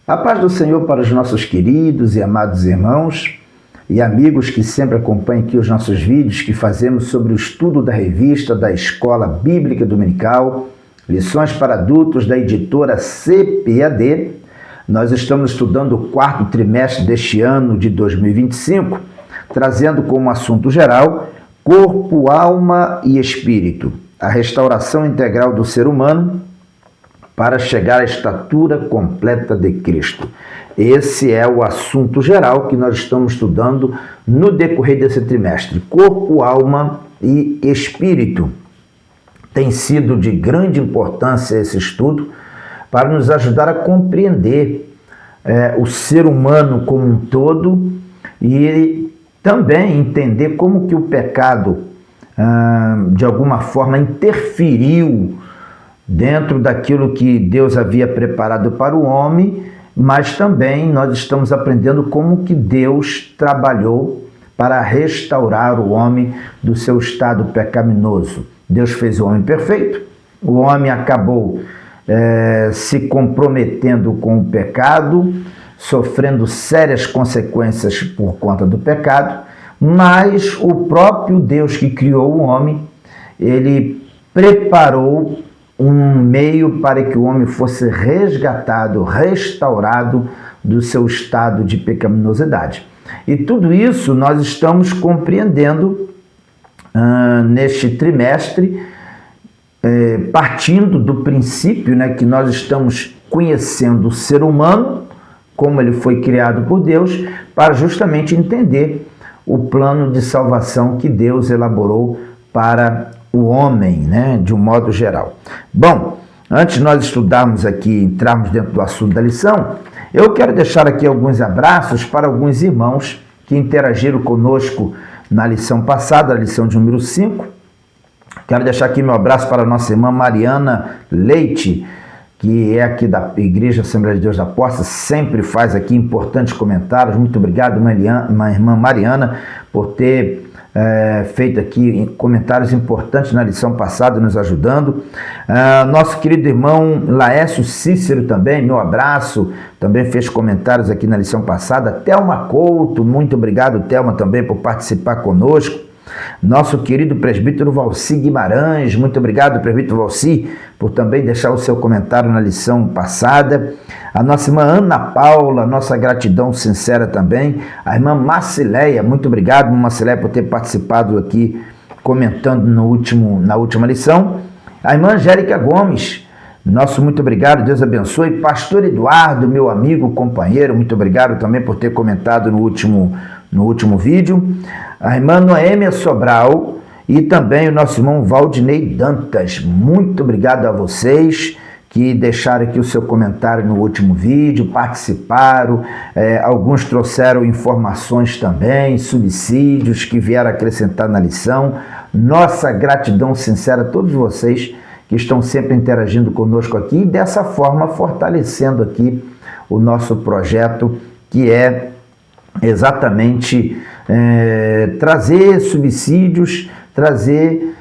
A paz do Senhor para os nossos queridos e amados irmãos e amigos que sempre acompanham aqui os nossos vídeos que fazemos sobre o estudo da revista da Escola Bíblica Dominical, Lições para Adultos da editora CPAD. Nós estamos estudando o quarto trimestre deste ano de 2025, trazendo como assunto geral corpo, alma e espírito, a restauração integral do ser humano para chegar à estatura completa de Cristo. Esse é o assunto geral que nós estamos estudando no decorrer desse trimestre. Corpo, alma e espírito. Tem sido de grande importância esse estudo para nos ajudar a compreender o ser humano como um todo e também entender como que o pecado, de alguma forma, interferiu dentro daquilo que Deus havia preparado para o homem, mas também nós estamos aprendendo como que Deus trabalhou para restaurar o homem do seu estado pecaminoso. Deus fez o homem perfeito, o homem acabou se comprometendo com o pecado, sofrendo sérias consequências por conta do pecado, mas o próprio Deus que criou o homem, ele preparou um meio para que o homem fosse resgatado, restaurado do seu estado de pecaminosidade. E tudo isso nós estamos compreendendo neste trimestre, partindo do princípio, que nós estamos conhecendo o ser humano, como ele foi criado por Deus, para justamente entender o plano de salvação que Deus elaborou para o homem, de um modo geral. Bom, antes de nós estudarmos aqui, entrarmos dentro do assunto da lição, eu quero deixar aqui alguns abraços para alguns irmãos que interagiram conosco na lição passada, a lição de número 5. Quero deixar aqui meu abraço para a nossa irmã Mariana Leite, que é aqui da Igreja Assembleia de Deus da Porta, sempre faz aqui importantes comentários. Muito obrigado, minha irmã Mariana, por ter feito aqui comentários importantes na lição passada, nos ajudando. Nosso querido irmão Laércio Cícero também, meu abraço, também fez comentários aqui na lição passada. Thelma Couto, muito obrigado, Thelma, também por participar conosco. Nosso querido presbítero Valci Guimarães, muito obrigado, presbítero Valci, por também deixar o seu comentário na lição passada. A nossa irmã Ana Paula, nossa gratidão sincera também. A irmã Marcileia, muito obrigado, irmã Marcileia, por ter participado aqui, comentando na última lição. A irmã Angélica Gomes, nosso muito obrigado, Deus abençoe. Pastor Eduardo, meu amigo, companheiro, muito obrigado também por ter comentado no último vídeo. A irmã Noêmia Sobral e também o nosso irmão Valdinei Dantas. Muito obrigado a vocês que deixaram aqui o seu comentário no último vídeo, participaram, alguns trouxeram informações também, subsídios que vieram acrescentar na lição. Nossa gratidão sincera a todos vocês que estão sempre interagindo conosco aqui e dessa forma fortalecendo aqui o nosso projeto, que é exatamente trazer subsídios, trazer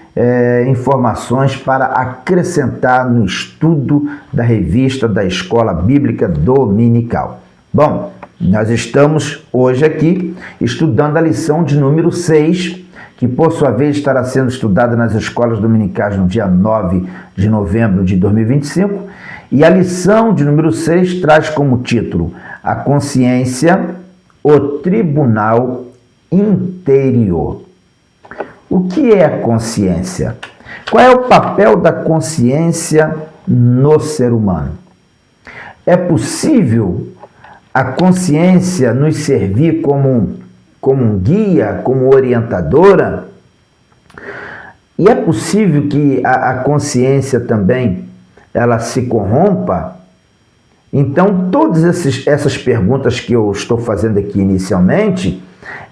informações para acrescentar no estudo da revista da Escola Bíblica Dominical. Bom, nós estamos hoje aqui estudando a lição de número 6, que por sua vez estará sendo estudada nas escolas dominicais no dia 9 de novembro de 2025, e a lição de número 6 traz como título a consciência, o tribunal interior. O que é a consciência? Qual é o papel da consciência no ser humano? É possível a consciência nos servir como um guia, como orientadora? E é possível que a consciência também ela se corrompa? Então, todas essas perguntas que eu estou fazendo aqui inicialmente,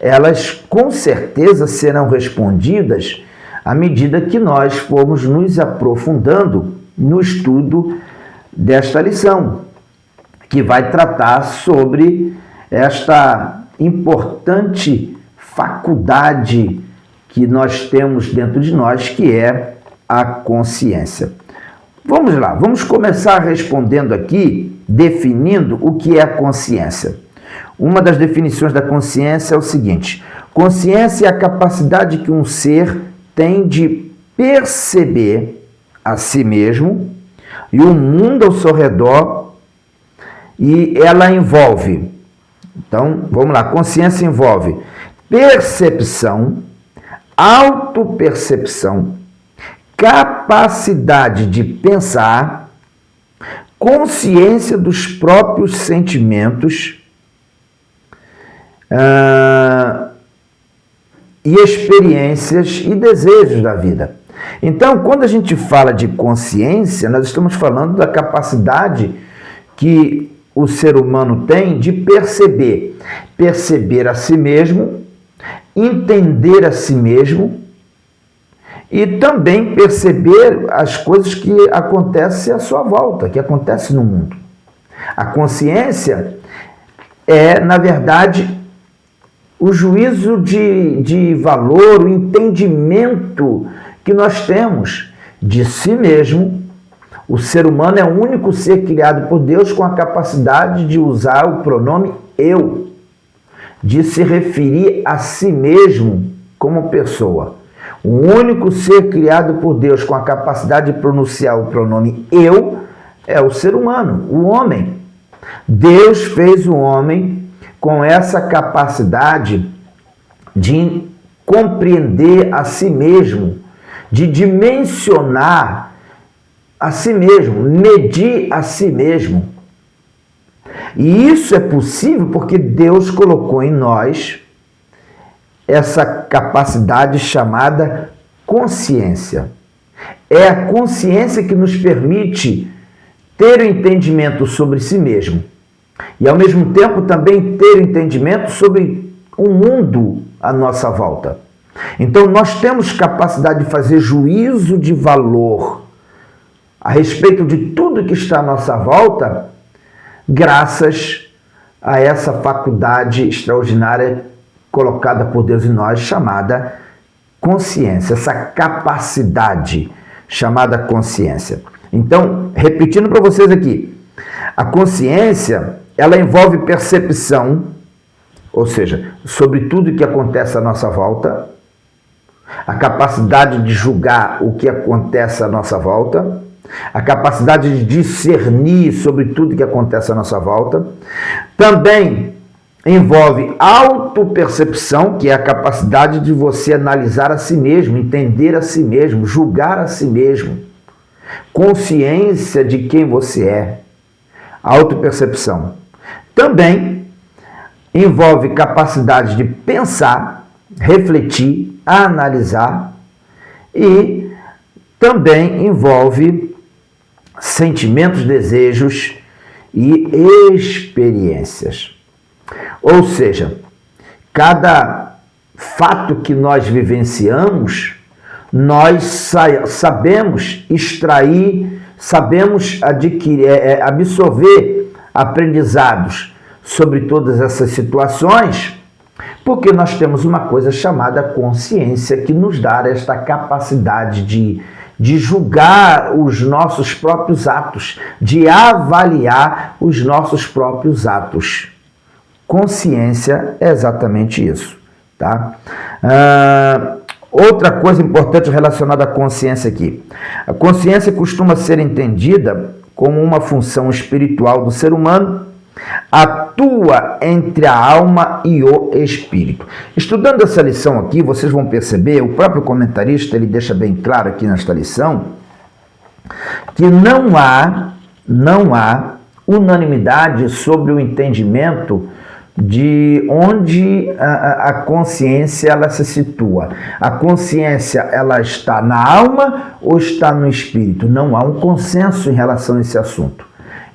elas com certeza serão respondidas à medida que nós formos nos aprofundando no estudo desta lição, que vai tratar sobre esta importante faculdade que nós temos dentro de nós, que é a consciência. Vamos lá, vamos começar respondendo aqui, definindo o que é a consciência. Uma das definições da consciência é o seguinte: consciência é a capacidade que um ser tem de perceber a si mesmo e o mundo ao seu redor, e ela envolve, então vamos lá, consciência envolve percepção, autopercepção, capacidade de pensar, consciência dos próprios sentimentos e experiências e desejos da vida. Então, quando a gente fala de consciência, nós estamos falando da capacidade que o ser humano tem de perceber a si mesmo, entender a si mesmo e também perceber as coisas que acontecem à sua volta, que acontecem no mundo. A consciência é, na verdade, o juízo de valor, o entendimento que nós temos de si mesmo. O ser humano é o único ser criado por Deus com a capacidade de usar o pronome eu, de se referir a si mesmo como pessoa. O único ser criado por Deus com a capacidade de pronunciar o pronome eu é o ser humano, o homem. Deus fez o homem com essa capacidade de compreender a si mesmo, de dimensionar a si mesmo, medir a si mesmo. E isso é possível porque Deus colocou em nós essa capacidade chamada consciência. É a consciência que nos permite ter o entendimento sobre si mesmo e, ao mesmo tempo, também ter o entendimento sobre o mundo à nossa volta. Então, nós temos capacidade de fazer juízo de valor a respeito de tudo que está à nossa volta, graças a essa faculdade extraordinária colocada por Deus em nós, chamada consciência, essa capacidade chamada consciência. Então, repetindo para vocês aqui, a consciência, ela envolve percepção, ou seja, sobre tudo que acontece à nossa volta, a capacidade de julgar o que acontece à nossa volta, a capacidade de discernir sobre tudo que acontece à nossa volta. Também envolve autopercepção, que é a capacidade de você analisar a si mesmo, entender a si mesmo, julgar a si mesmo. Consciência de quem você é. Autopercepção. Também envolve capacidade de pensar, refletir, analisar, e também envolve sentimentos, desejos e experiências. Ou seja, cada fato que nós vivenciamos, nós sabemos extrair, sabemos adquirir, absorver aprendizados sobre todas essas situações, porque nós temos uma coisa chamada consciência que nos dá esta capacidade de julgar os nossos próprios atos, de avaliar os nossos próprios atos. Consciência é exatamente isso, tá? Outra coisa importante relacionada à consciência aqui. A consciência costuma ser entendida como uma função espiritual do ser humano, atua entre a alma e o espírito. Estudando essa lição aqui, vocês vão perceber, o próprio comentarista ele deixa bem claro aqui nesta lição, que não há unanimidade sobre o entendimento de onde a consciência ela se situa. A consciência ela está na alma ou está no espírito? Não há um consenso em relação a esse assunto.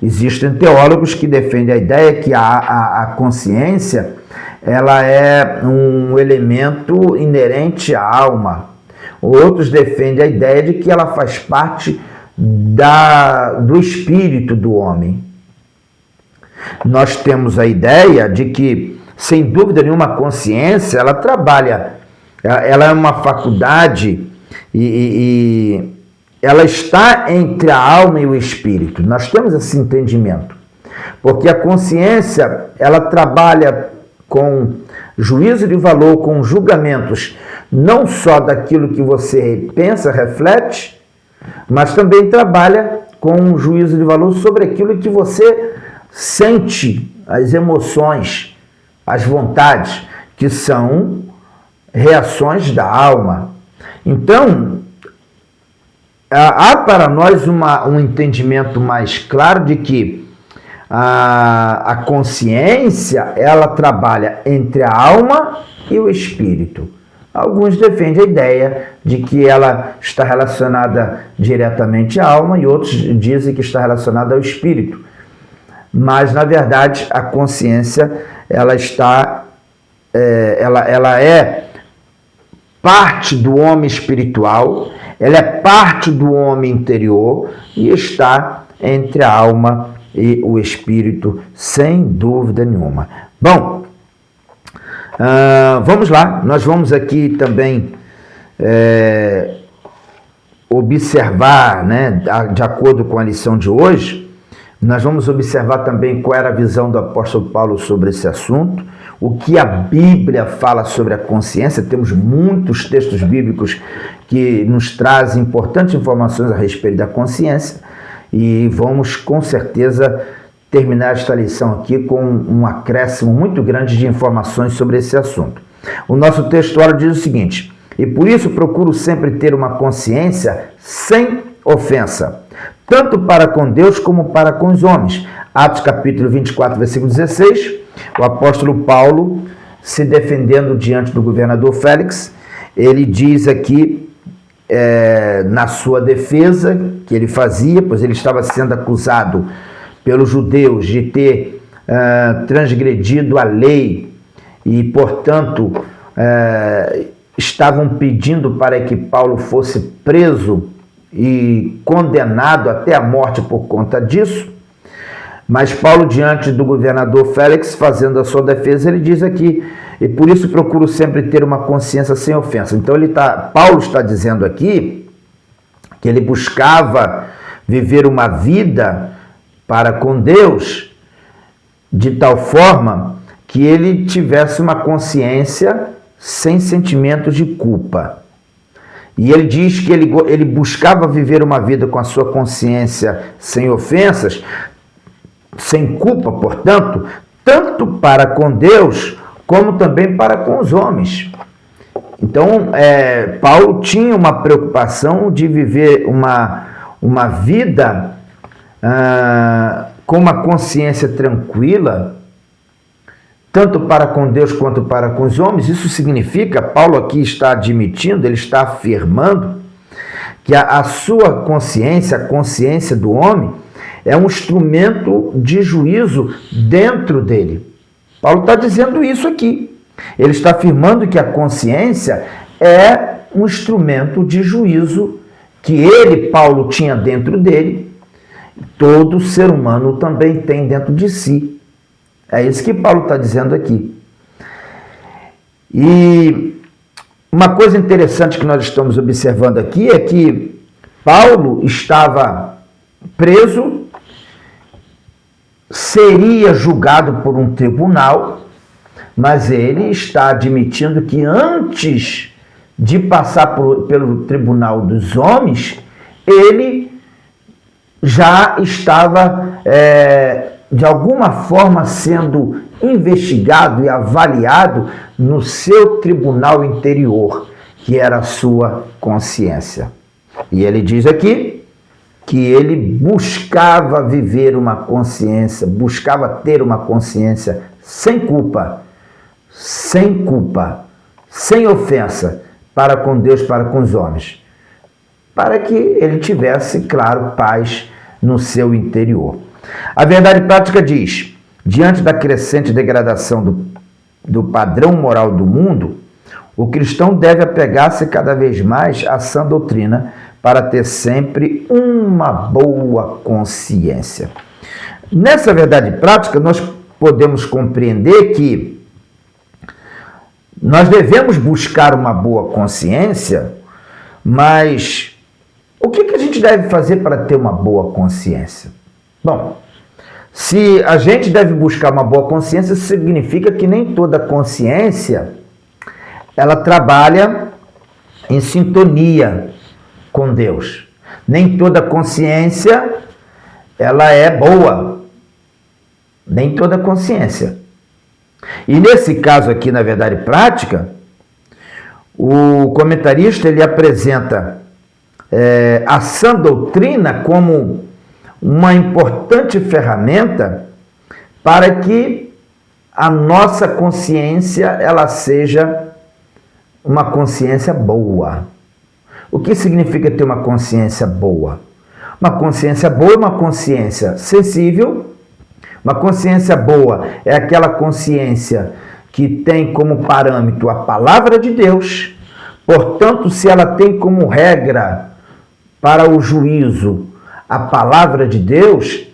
Existem teólogos que defendem a ideia que a consciência ela é um elemento inerente à alma. Outros defendem a ideia de que ela faz parte do espírito do homem. Nós temos a ideia de que, sem dúvida nenhuma, a consciência, ela trabalha, ela é uma faculdade e ela está entre a alma e o espírito. Nós temos esse entendimento. Porque a consciência, ela trabalha com juízo de valor, com julgamentos, não só daquilo que você pensa, reflete, mas também trabalha com um juízo de valor sobre aquilo que você sente, as emoções, as vontades, que são reações da alma. Então, há para nós um entendimento mais claro de que a consciência, ela trabalha entre a alma e o espírito. Alguns defendem a ideia de que ela está relacionada diretamente à alma e outros dizem que está relacionada ao espírito. Mas, na verdade, a consciência, ela é parte do homem espiritual, ela é parte do homem interior e está entre a alma e o espírito, sem dúvida nenhuma. Bom, vamos lá, nós vamos aqui também observar, né, de acordo com a lição de hoje, nós vamos observar também qual era a visão do apóstolo Paulo sobre esse assunto, o que a Bíblia fala sobre a consciência. Temos muitos textos bíblicos que nos trazem importantes informações a respeito da consciência e vamos com certeza terminar esta lição aqui com um acréscimo muito grande de informações sobre esse assunto. O nosso textuário diz o seguinte: e por isso procuro sempre ter uma consciência sem ofensa, tanto para com Deus como para com os homens. Atos capítulo 24, versículo 16, o apóstolo Paulo, se defendendo diante do governador Félix, ele diz aqui, na sua defesa que ele fazia, pois ele estava sendo acusado pelos judeus de ter transgredido a lei e, portanto, estavam pedindo para que Paulo fosse preso e condenado até a morte por conta disso. Mas Paulo, diante do governador Félix, fazendo a sua defesa, ele diz aqui, e por isso procuro sempre ter uma consciência sem ofensa. Então Paulo está dizendo aqui que ele buscava viver uma vida para com Deus de tal forma que ele tivesse uma consciência sem sentimentos de culpa. E ele diz que ele buscava viver uma vida com a sua consciência sem ofensas, sem culpa, portanto, tanto para com Deus, como também para com os homens. Então, Paulo tinha uma preocupação de viver uma vida com uma consciência tranquila, tanto para com Deus quanto para com os homens. Isso significa, Paulo aqui está admitindo, ele está afirmando que a sua consciência, a consciência do homem, é um instrumento de juízo dentro dele. Paulo está dizendo isso aqui. Ele está afirmando que a consciência é um instrumento de juízo que ele, Paulo, tinha dentro dele. Todo ser humano também tem dentro de si. É isso que Paulo está dizendo aqui. E uma coisa interessante que nós estamos observando aqui é que Paulo estava preso, seria julgado por um tribunal, mas ele está admitindo que antes de passar pelo tribunal dos homens, ele já estava, de alguma forma, sendo investigado e avaliado no seu tribunal interior, que era a sua consciência. E ele diz aqui que ele buscava viver uma consciência, buscava ter uma consciência sem culpa, sem ofensa, para com Deus, para com os homens, para que ele tivesse, claro, paz no seu interior. A verdade prática diz, diante da crescente degradação do padrão moral do mundo, o cristão deve apegar-se cada vez mais à sã doutrina para ter sempre uma boa consciência. Nessa verdade prática, nós podemos compreender que nós devemos buscar uma boa consciência, mas O que a gente deve fazer para ter uma boa consciência? Bom, se a gente deve buscar uma boa consciência, isso significa que nem toda consciência ela trabalha em sintonia com Deus. Nem toda consciência ela é boa. Nem toda consciência. E nesse caso aqui, na verdade prática, o comentarista ele apresenta a sã doutrina como uma importante ferramenta para que a nossa consciência ela seja uma consciência boa. O que significa ter uma consciência boa? Uma consciência boa é uma consciência sensível. Uma consciência boa é aquela consciência que tem como parâmetro a palavra de Deus. Portanto, se ela tem como regra para o juízo a palavra de Deus,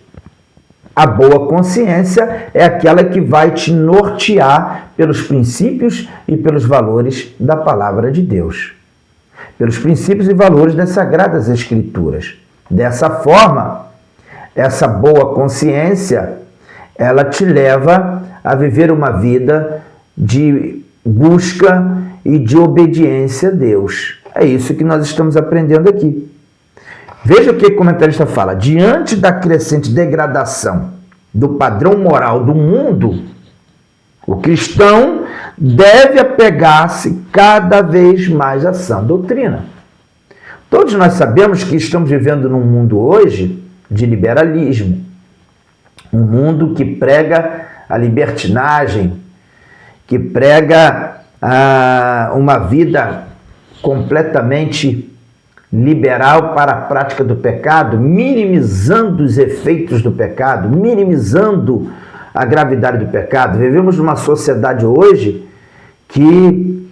a boa consciência é aquela que vai te nortear pelos princípios e pelos valores da palavra de Deus, pelos princípios e valores das Sagradas Escrituras. Dessa forma, essa boa consciência, ela te leva a viver uma vida de busca e de obediência a Deus. É isso que nós estamos aprendendo aqui. Veja o que o comentarista fala. Diante da crescente degradação do padrão moral do mundo, o cristão deve apegar-se cada vez mais à sã doutrina. Todos nós sabemos que estamos vivendo num mundo hoje de liberalismo. Um mundo que prega a libertinagem, que prega uma vida completamente liberal para a prática do pecado, minimizando os efeitos do pecado, minimizando a gravidade do pecado. Vivemos numa sociedade hoje que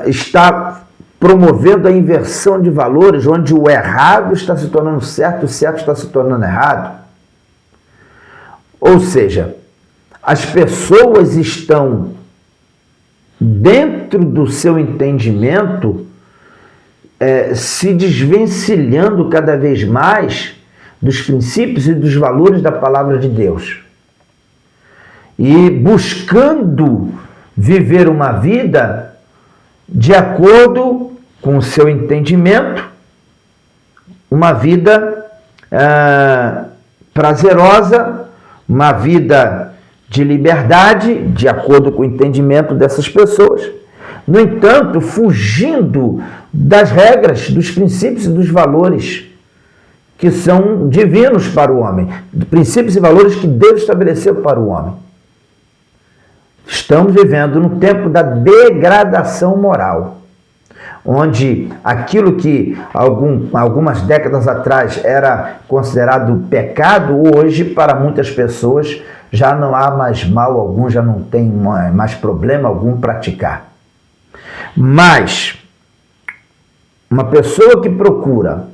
está promovendo a inversão de valores, onde o errado está se tornando certo, o certo está se tornando errado. Ou seja, as pessoas estão, dentro do seu entendimento, se desvencilhando cada vez mais dos princípios e dos valores da palavra de Deus. E buscando viver uma vida de acordo com o seu entendimento, uma vida prazerosa, uma vida de liberdade, de acordo com o entendimento dessas pessoas. No entanto, fugindo das regras, dos princípios e dos valores que são divinos para o homem, princípios e valores que Deus estabeleceu para o homem. Estamos vivendo no tempo da degradação moral, onde aquilo que algumas décadas atrás era considerado pecado, hoje para muitas pessoas já não há mais mal algum, já não tem mais problema algum praticar. Mas uma pessoa que procura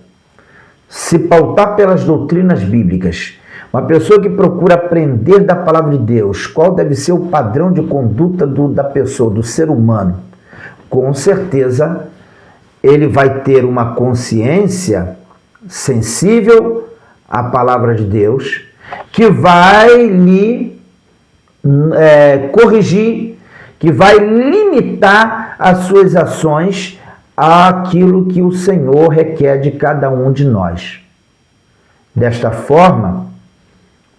se pautar pelas doutrinas bíblicas, uma pessoa que procura aprender da palavra de Deus, qual deve ser o padrão de conduta da pessoa, do ser humano, com certeza ele vai ter uma consciência sensível à palavra de Deus, que vai lhe corrigir, que vai limitar as suas ações àquilo que o Senhor requer de cada um de nós. Desta forma,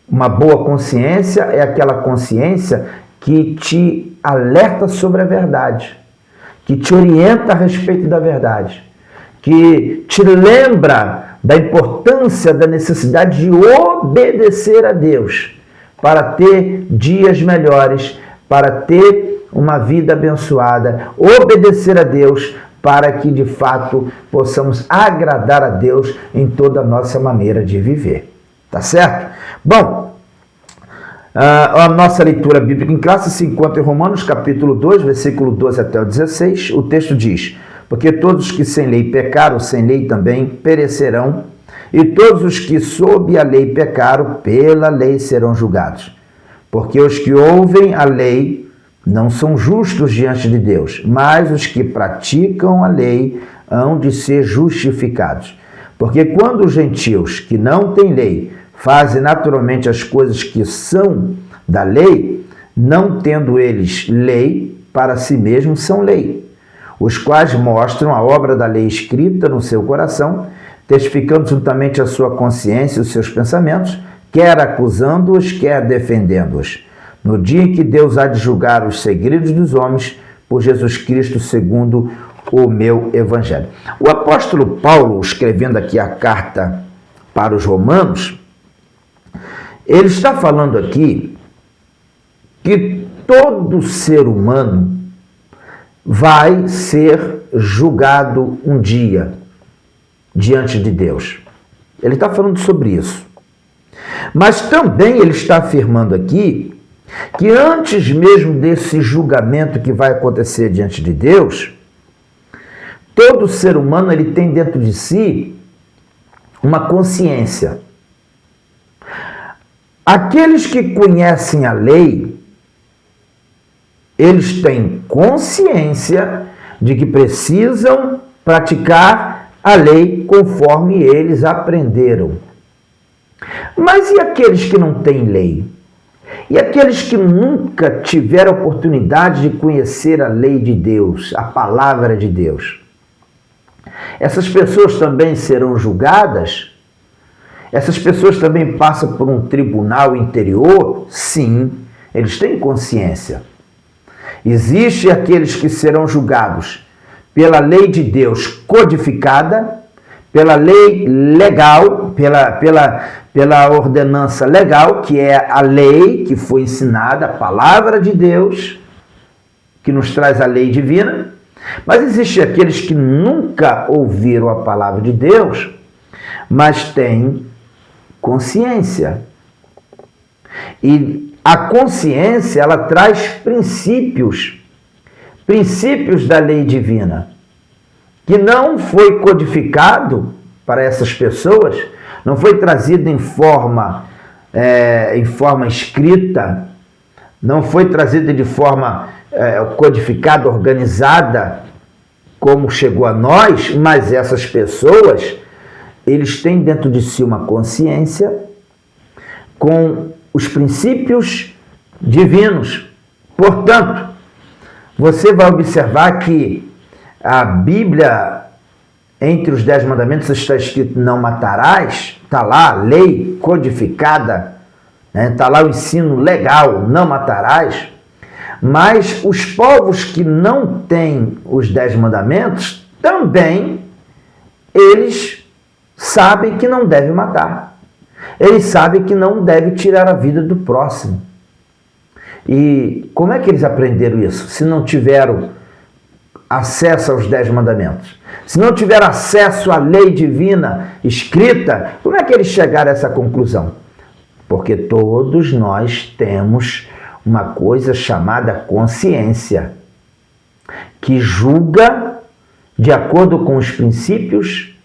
uma boa consciência é aquela consciência que te alerta sobre a verdade, que te orienta a respeito da verdade, que te lembra da importância, da necessidade de obedecer a Deus para ter dias melhores, para ter uma vida abençoada, obedecer a Deus para que de fato possamos agradar a Deus em toda a nossa maneira de viver. Tá certo? Bom, a nossa leitura bíblica em classe se encontra em Romanos capítulo 2, versículo 12 até o 16. O texto diz: porque todos os que sem lei pecaram, sem lei também perecerão, e todos os que sob a lei pecaram, pela lei serão julgados. Porque os que ouvem a lei não são justos diante de Deus, mas os que praticam a lei hão de ser justificados. Porque quando os gentios que não têm lei fazem naturalmente as coisas que são da lei, não tendo eles lei, para si mesmos são lei, os quais mostram a obra da lei escrita no seu coração, testificando juntamente a sua consciência e os seus pensamentos, quer acusando-os, quer defendendo-os, no dia em que Deus há de julgar os segredos dos homens, por Jesus Cristo, segundo o meu evangelho. O apóstolo Paulo, escrevendo aqui a carta para os romanos, ele está falando aqui que todo ser humano vai ser julgado um dia diante de Deus. Ele está falando sobre isso. Mas também ele está afirmando aqui que antes mesmo desse julgamento que vai acontecer diante de Deus, todo ser humano ele tem dentro de si uma consciência. Aqueles que conhecem a lei, eles têm consciência de que precisam praticar a lei conforme eles aprenderam. Mas e aqueles que não têm lei? E aqueles que nunca tiveram a oportunidade de conhecer a lei de Deus, a palavra de Deus? Essas pessoas também serão julgadas? Essas pessoas também passam por um tribunal interior? Sim, eles têm consciência. Existem aqueles que serão julgados pela lei de Deus codificada, pela lei legal, pela ordenança legal, que é a lei que foi ensinada, a palavra de Deus, que nos traz a lei divina. Mas existem aqueles que nunca ouviram a palavra de Deus, mas têm consciência. E a consciência, ela traz princípios da lei divina, que não foi codificado para essas pessoas, não foi trazido em forma escrita, não foi trazido de forma codificada, organizada, como chegou a nós, mas essas pessoas, eles têm dentro de si uma consciência com os princípios divinos. Portanto, você vai observar que a Bíblia, entre os 10 mandamentos, está escrito não matarás, está lá a lei codificada, está lá o ensino legal, não matarás. Mas os povos que não têm os 10 mandamentos, também eles sabem que não devem matar. Eles sabem que não deve tirar a vida do próximo. E como é que eles aprenderam isso? Se não tiveram acesso aos 10 mandamentos, se não tiveram acesso à lei divina escrita, como é que eles chegaram a essa conclusão? Porque todos nós temos uma coisa chamada consciência, que julga de acordo com os princípios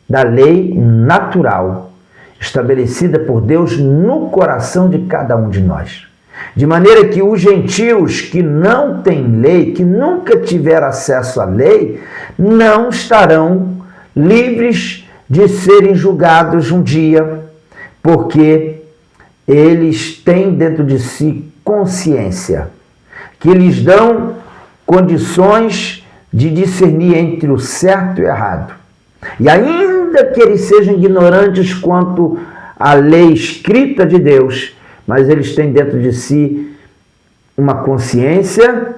da lei natural, estabelecida por Deus no coração de cada um de nós. De maneira que os gentios que não têm lei, que nunca tiveram acesso à lei, não estarão livres de serem julgados um dia, porque eles têm dentro de si consciência, que lhes dão condições de discernir entre o certo e o errado. E ainda que eles sejam ignorantes quanto à lei escrita de Deus, mas eles têm dentro de si uma consciência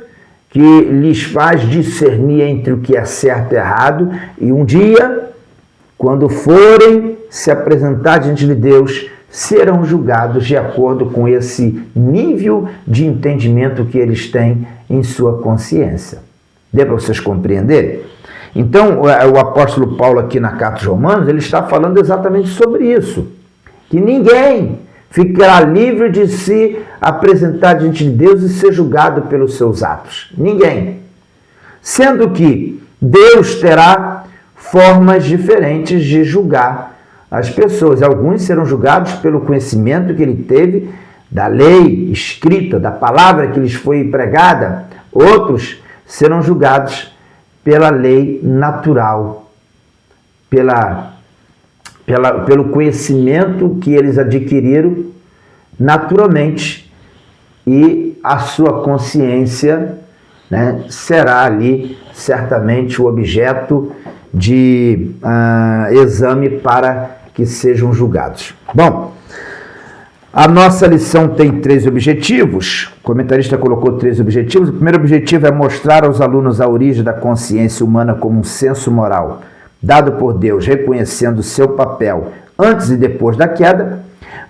que lhes faz discernir entre o que é certo e errado, e um dia, quando forem se apresentar diante de Deus, serão julgados de acordo com esse nível de entendimento que eles têm em sua consciência. Deu para vocês compreenderem? Então, o apóstolo Paulo aqui na carta aos Romanos, ele está falando exatamente sobre isso, que ninguém ficará livre de se apresentar diante de Deus e ser julgado pelos seus atos. Ninguém. Sendo que Deus terá formas diferentes de julgar as pessoas. Alguns serão julgados pelo conhecimento que ele teve da lei escrita, da palavra que lhes foi pregada. Outros serão julgados pela lei natural, pela pelo conhecimento que eles adquiriram naturalmente, e a sua consciência, né, será ali certamente o objeto de exame para que sejam julgados. Bom, a nossa lição tem 3 objetivos. O comentarista colocou 3 objetivos. O primeiro objetivo é mostrar aos alunos a origem da consciência humana como um senso moral dado por Deus, reconhecendo seu papel antes e depois da queda.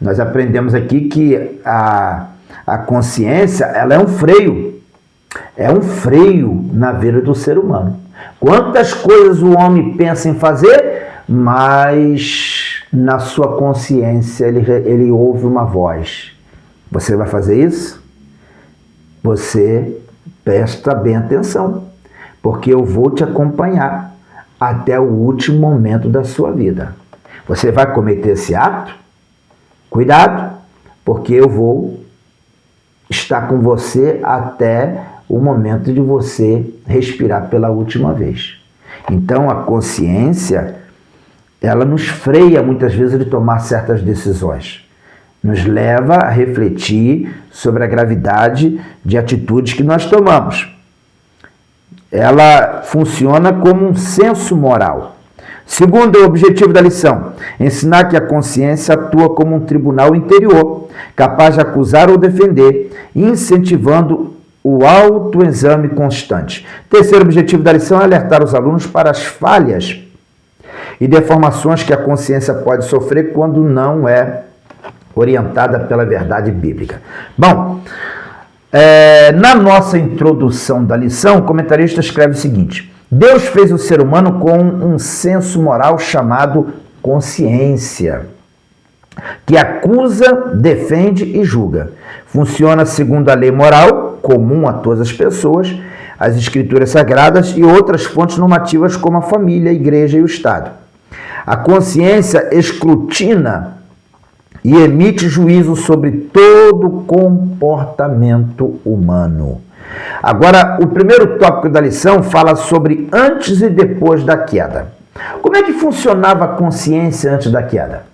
Nós aprendemos aqui que a consciência, ela é um freio na vida do ser humano. Quantas coisas o homem pensa em fazer, mas na sua consciência ele ouve uma voz. Você vai fazer isso? Você presta bem atenção, porque eu vou te acompanhar até o último momento da sua vida. Você vai cometer esse ato? Cuidado, porque eu vou estar com você até o momento de você respirar pela última vez. Então a consciência, ela nos freia muitas vezes de tomar certas decisões. Nos leva a refletir sobre a gravidade de atitudes que nós tomamos. Ela funciona como um senso moral. Segundo objetivo da lição, ensinar que a consciência atua como um tribunal interior, capaz de acusar ou defender, incentivando o autoexame constante. Terceiro objetivo da lição é alertar os alunos para as falhas e deformações que a consciência pode sofrer quando não é orientada pela verdade bíblica. Bom, na nossa introdução da lição, o comentarista escreve o seguinte: Deus fez o ser humano com um senso moral chamado consciência, que acusa, defende e julga. Funciona segundo a lei moral, comum a todas as pessoas, as escrituras sagradas e outras fontes normativas como a família, a igreja e o Estado. A consciência escrutina e emite juízo sobre todo comportamento humano. Agora, o primeiro tópico da lição fala sobre antes e depois da queda. Como é que funcionava a consciência antes da queda?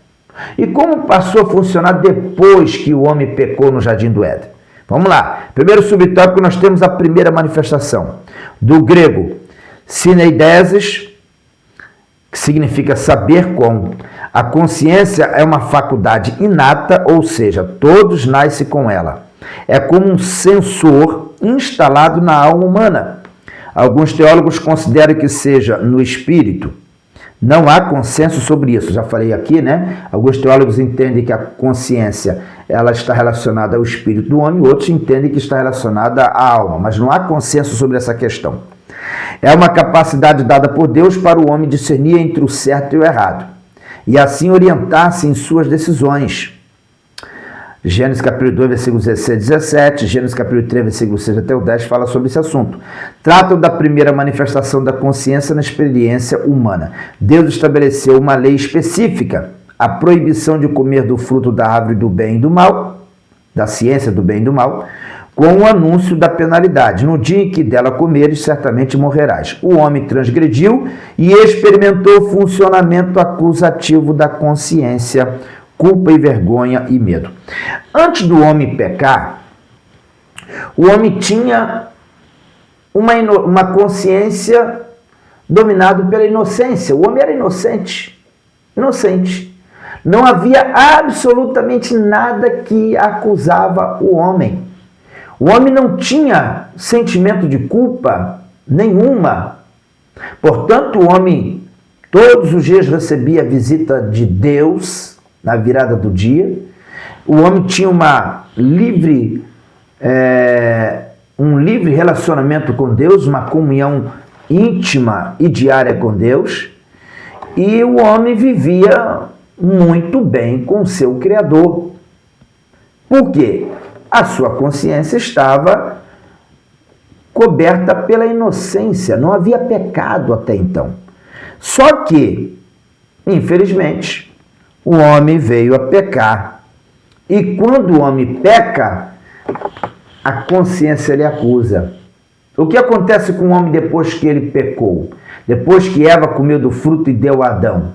E como passou a funcionar depois que o homem pecou no Jardim do Éden? Vamos lá. Primeiro subtópico, nós temos a primeira manifestação. Do grego, syneidesis, que significa saber como. A consciência é uma faculdade inata, ou seja, todos nascem com ela. É como um sensor instalado na alma humana. Alguns teólogos consideram que seja no espírito. Não há consenso sobre isso. Já falei aqui, né? Alguns teólogos entendem que a consciência ela está relacionada ao espírito do homem, outros entendem que está relacionada à alma, mas não há consenso sobre essa questão. É uma capacidade dada por Deus para o homem discernir entre o certo e o errado, e assim orientar-se em suas decisões. Gênesis capítulo 2, versículos 16 e 17, Gênesis capítulo 3, versículo 6 até o 10, fala sobre esse assunto. Tratam da primeira manifestação da consciência na experiência humana. Deus estabeleceu uma lei específica, a proibição de comer do fruto da árvore do bem e do mal, da ciência do bem e do mal, com o anúncio da penalidade. No dia em que dela comeres, certamente morrerás. O homem transgrediu e experimentou o funcionamento acusativo da consciência, culpa e vergonha e medo. Antes do homem pecar, o homem tinha uma consciência dominada pela inocência. O homem era inocente. Não havia absolutamente nada que acusava o homem. O homem não tinha sentimento de culpa nenhuma. Portanto, o homem todos os dias recebia a visita de Deus na virada do dia. O homem tinha um livre relacionamento com Deus, uma comunhão íntima e diária com Deus. E o homem vivia muito bem com seu Criador. Por quê? A sua consciência estava coberta pela inocência, não havia pecado até então. Só que, infelizmente, o homem veio a pecar. E quando o homem peca, a consciência lhe acusa. O que acontece com o homem depois que ele pecou? Depois que Eva comeu do fruto e deu a Adão?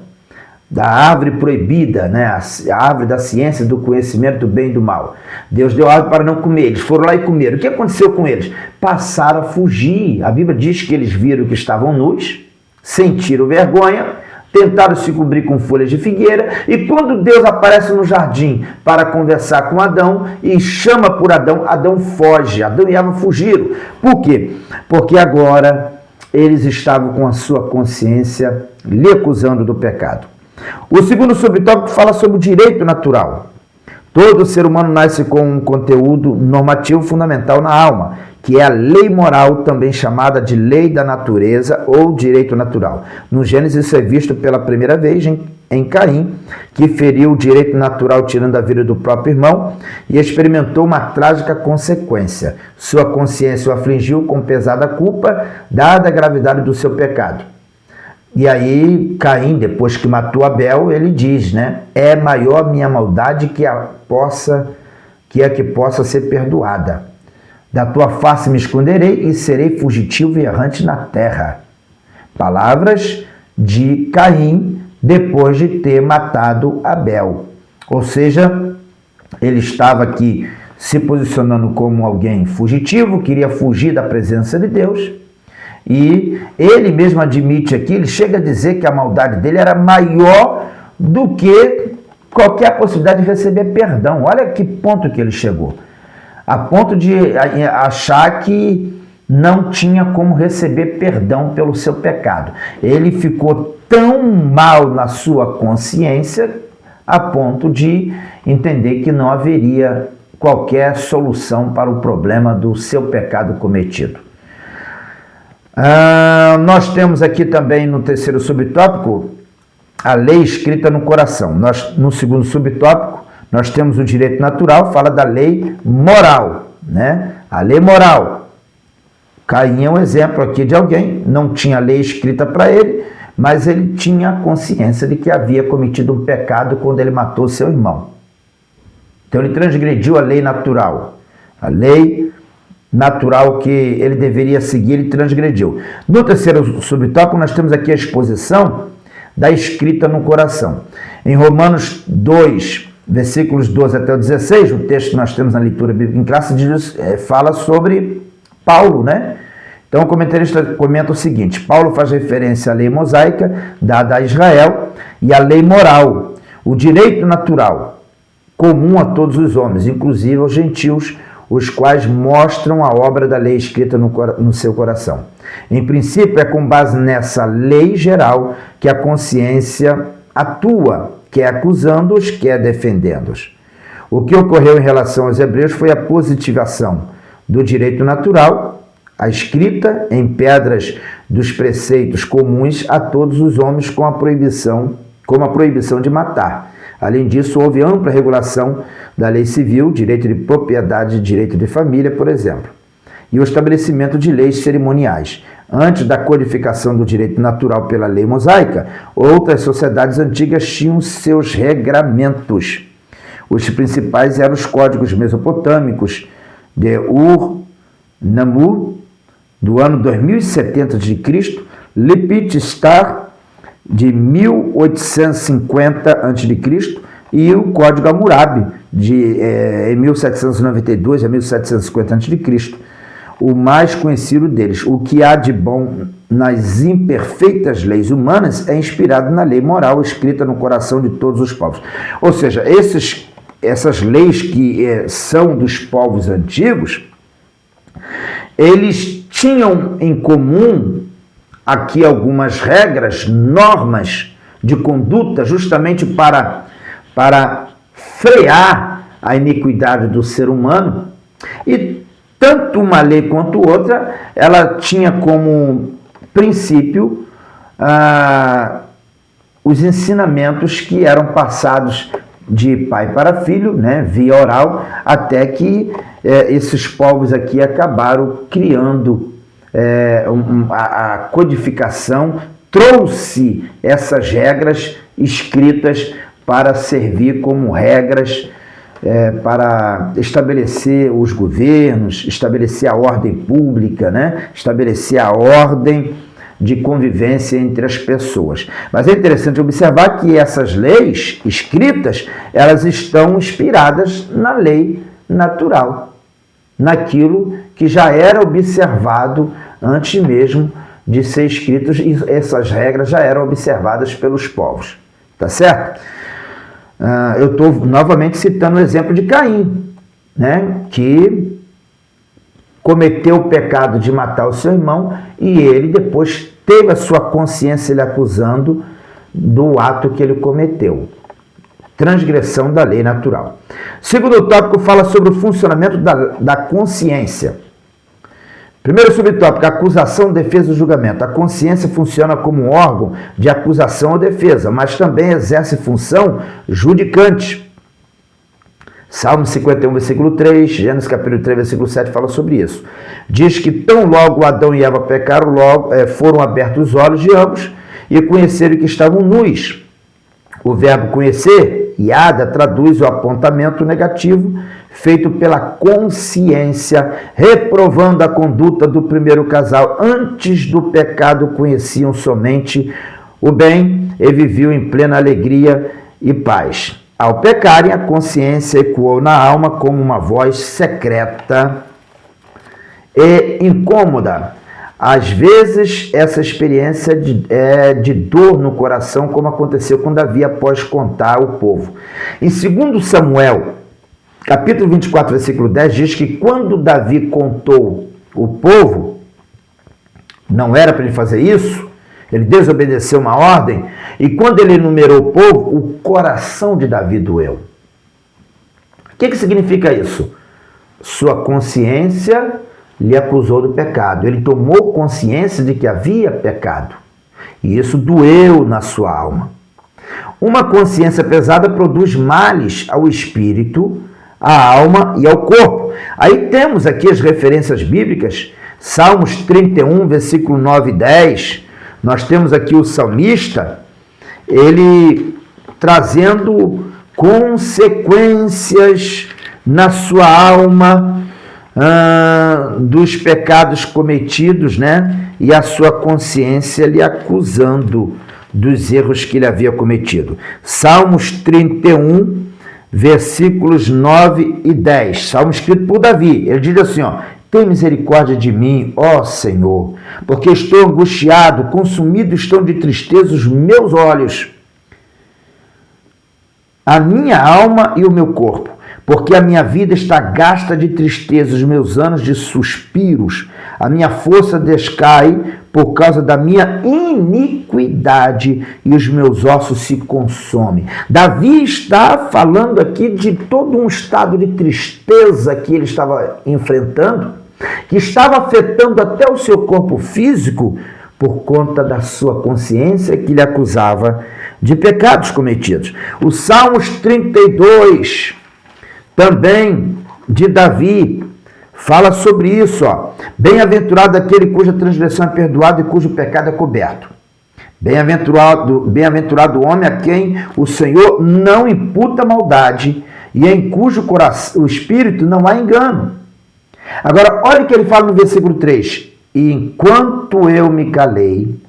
da árvore proibida, né? A árvore da ciência, do conhecimento do bem e do mal. Deus deu árvore para não comer, eles foram lá e comeram. O que aconteceu com eles? Passaram a fugir. A Bíblia diz que eles viram que estavam nus, sentiram vergonha, tentaram se cobrir com folhas de figueira, e quando Deus aparece no jardim para conversar com Adão e chama por Adão, Adão foge. Adão e Eva fugiram. Por quê? Porque agora eles estavam com a sua consciência lhe acusando do pecado. O segundo subtópico fala sobre o direito natural. Todo ser humano nasce com um conteúdo normativo fundamental na alma, que é a lei moral, também chamada de lei da natureza ou direito natural. No Gênesis, isso é visto pela primeira vez em Caim, que feriu o direito natural tirando a vida do próprio irmão e experimentou uma trágica consequência. Sua consciência o afligiu com pesada culpa, dada a gravidade do seu pecado. E aí, Caim, depois que matou Abel, ele diz, né? É maior minha maldade que a que possa ser perdoada. Da tua face me esconderei e serei fugitivo e errante na terra. Palavras de Caim depois de ter matado Abel. Ou seja, ele estava aqui se posicionando como alguém fugitivo, queria fugir da presença de Deus. E ele mesmo admite aqui, ele chega a dizer que a maldade dele era maior do que qualquer possibilidade de receber perdão. Olha que ponto que ele chegou. A ponto de achar que não tinha como receber perdão pelo seu pecado. Ele ficou tão mal na sua consciência a ponto de entender que não haveria qualquer solução para o problema do seu pecado cometido. Nós temos aqui também no terceiro subtópico a lei escrita no coração. No segundo subtópico nós temos o direito natural, fala da lei moral, né? A lei moral. Caim é um exemplo aqui de alguém, não tinha lei escrita para ele, mas ele tinha a consciência de que havia cometido um pecado quando ele matou seu irmão. Então ele transgrediu a lei natural. A lei natural que ele deveria seguir, ele transgrediu. No terceiro subtópico, nós temos aqui a exposição da escrita no coração. Em Romanos 2, versículos 12 até o 16, o texto que nós temos na leitura bíblica em classe fala sobre Paulo, né? Então o comentarista comenta o seguinte: Paulo faz referência à lei mosaica dada a Israel e à lei moral, o direito natural, comum a todos os homens, inclusive aos gentios, os quais mostram a obra da lei escrita no seu coração. Em princípio, é com base nessa lei geral que a consciência atua, quer acusando-os, quer defendendo-os. O que ocorreu em relação aos hebreus foi a positivação do direito natural, a escrita em pedras dos preceitos comuns a todos os homens como a proibição de matar. Além disso, houve ampla regulação da lei civil, direito de propriedade e direito de família, por exemplo, e o estabelecimento de leis cerimoniais. Antes da codificação do direito natural pela lei mosaica, outras sociedades antigas tinham seus regramentos. Os principais eram os códigos mesopotâmicos de Ur-Nammu, do ano 2070 a.C., Lipit Star, de 1850 a.C., e o Código Hammurabi, em 1792 a 1750 a.C., o mais conhecido deles. O que há de bom nas imperfeitas leis humanas é inspirado na lei moral escrita no coração de todos os povos. Ou seja, essas leis que são dos povos antigos, eles tinham em comum aqui algumas regras, normas de conduta, justamente para frear a iniquidade do ser humano. E tanto uma lei quanto outra, ela tinha como princípio os ensinamentos que eram passados de pai para filho, né, via oral, até que esses povos aqui acabaram criando a codificação, trouxe essas regras escritas para servir como regras para estabelecer os governos, estabelecer a ordem pública, né? Estabelecer a ordem de convivência entre as pessoas. Mas é interessante observar que essas leis escritas, elas estão inspiradas na lei natural, naquilo que já era observado antes mesmo de ser escritos, e essas regras já eram observadas pelos povos. Tá certo? Eu estou novamente citando o exemplo de Caim, né, que cometeu o pecado de matar o seu irmão, e ele depois teve a sua consciência lhe acusando do ato que ele cometeu. Transgressão da lei natural. Segundo tópico fala sobre o funcionamento da consciência. Primeiro subtópico, acusação, defesa e julgamento. A consciência funciona como um órgão de acusação ou defesa, mas também exerce função judicante. Salmo 51, versículo 3, Gênesis capítulo 3, versículo 7 fala sobre isso. Diz que tão logo Adão e Eva pecaram, foram abertos os olhos de ambos e conheceram que estavam nus. O verbo conhecer, iada, traduz o apontamento negativo feito pela consciência, reprovando a conduta do primeiro casal. Antes do pecado conheciam somente o bem e viviam em plena alegria e paz. Ao pecarem, a consciência ecoou na alma como uma voz secreta e incômoda. Às vezes, essa experiência é de dor no coração, como aconteceu com Davi após contar ao povo. Em 2 Samuel, capítulo 24, versículo 10, diz que quando Davi contou o povo, não era para ele fazer isso, ele desobedeceu uma ordem, e quando ele enumerou o povo, o coração de Davi doeu. O que significa isso? Sua consciência lhe acusou do pecado. Ele tomou consciência de que havia pecado. E isso doeu na sua alma. Uma consciência pesada produz males ao espírito, à alma e ao corpo. Aí temos aqui as referências bíblicas, Salmos 31, versículo 9 e 10. Nós temos aqui o salmista, ele trazendo consequências na sua alma dos pecados cometidos, né? E a sua consciência lhe acusando dos erros que ele havia cometido. Salmos 31, versículos 9 e 10. Salmo escrito por Davi. Ele diz assim, ó: tem misericórdia de mim, ó Senhor, porque estou angustiado, consumido estão de tristeza os meus olhos, a minha alma e o meu corpo, porque a minha vida está gasta de tristeza, os meus anos de suspiros, a minha força descai por causa da minha iniquidade e os meus ossos se consomem. Davi está falando aqui de todo um estado de tristeza que ele estava enfrentando, que estava afetando até o seu corpo físico por conta da sua consciência que lhe acusava de pecados cometidos. O Salmos 32, também de Davi, fala sobre isso, ó. Bem-aventurado aquele cuja transgressão é perdoada e cujo pecado é coberto. Bem-aventurado o homem a quem o Senhor não imputa maldade e em cujo coração, o espírito não há engano. Agora, olha o que ele fala no versículo 3. E enquanto eu me calei,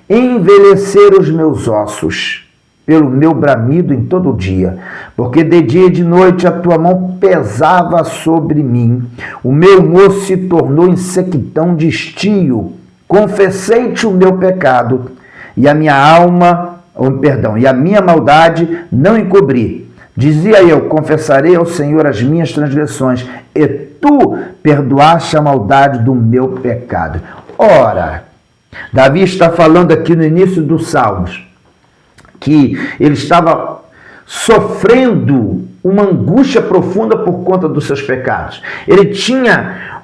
envelheceram os meus ossos pelo meu bramido em todo o dia, porque de dia e de noite a tua mão pesava sobre mim, o meu humor se tornou em sequidão de estio, confessei-te o meu pecado, e a minha e a minha maldade não encobri. Dizia eu, confessarei ao Senhor as minhas transgressões, e tu perdoaste a maldade do meu pecado. Ora, Davi está falando aqui no início dos Salmos, que ele estava sofrendo uma angústia profunda por conta dos seus pecados. Ele tinha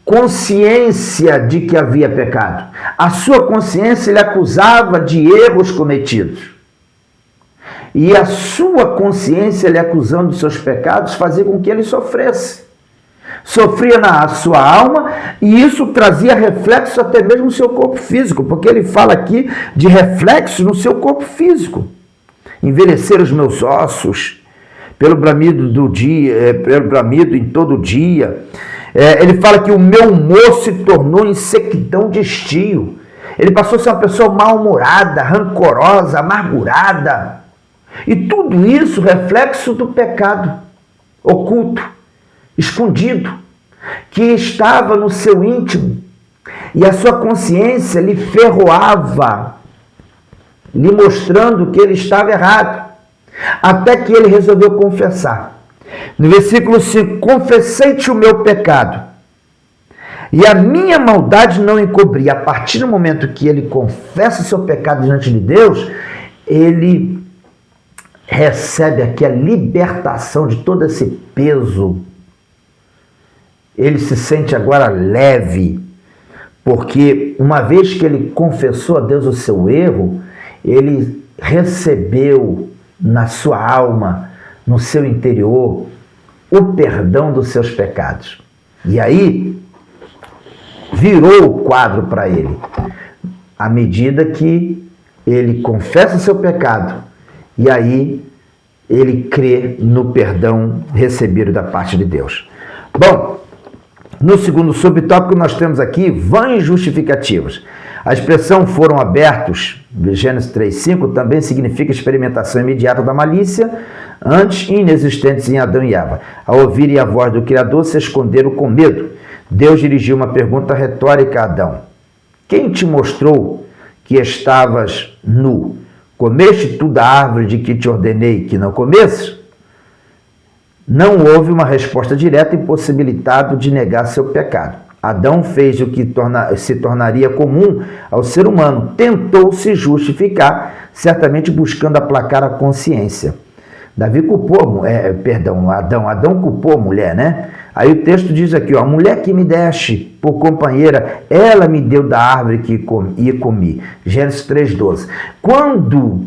consciência de que havia pecado. A sua consciência lhe acusava de erros cometidos. E a sua consciência lhe acusando dos seus pecados fazia com que ele sofresse. Sofria na sua alma e isso trazia reflexo até mesmo no seu corpo físico, porque ele fala aqui de reflexo no seu corpo físico. Envelhecer os meus ossos pelo bramido do dia, pelo bramido em todo o dia. Ele fala que o meu humor se tornou em sequidão de estio. Ele passou a ser uma pessoa mal-humorada, rancorosa, amargurada. E tudo isso reflexo do pecado oculto, escondido, que estava no seu íntimo. E a sua consciência lhe ferroava, lhe mostrando que ele estava errado. Até que ele resolveu confessar. No versículo 5, confessei-te o meu pecado, e a minha maldade não encobri. A partir do momento que ele confessa o seu pecado diante de Deus, ele recebe aqui a libertação de todo esse peso. Ele se sente agora leve, porque uma vez que ele confessou a Deus o seu erro, ele recebeu na sua alma, no seu interior, o perdão dos seus pecados. E aí, virou o quadro para ele. À medida que ele confessa o seu pecado, e aí ele crê no perdão recebido da parte de Deus. Bom, no segundo subtópico nós temos aqui vãs justificativas. A expressão foram abertos, de Gênesis 3:5, também significa experimentação imediata da malícia, antes inexistentes em Adão e Eva. Ao ouvirem a voz do Criador, se esconderam com medo. Deus dirigiu uma pergunta retórica a Adão: quem te mostrou que estavas nu? Comeste tu da árvore de que te ordenei que não comesses? Não houve uma resposta direta, impossibilitado de negar seu pecado. Adão fez o que se tornaria comum ao ser humano. Tentou se justificar, certamente buscando aplacar a consciência. Adão culpou a mulher, né? Aí o texto diz aqui, ó, a mulher que me deste por companheira, ela me deu da árvore que comi. Gênesis 3:12. Quando